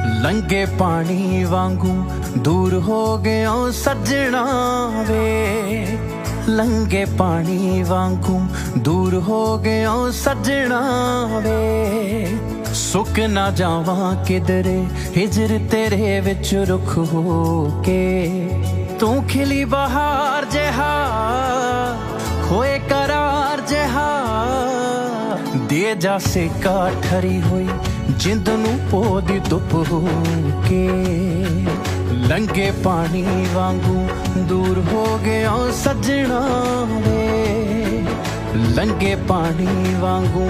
लंगे पानी वांगू दूर हो गया सजना वे, लंगे पानी वांगू दूर हो गया सजना वे। सुक ना जावा किधरे हिजर तेरे विच रुख हो के, तू खिली बहार जहा खोए करार जहा, दे जा सेका ठरी हुई जिंद नू पोदी धुप हो के। लंगे पानी वांगू दूर हो गया सजना वे, लंगे पानी वांगू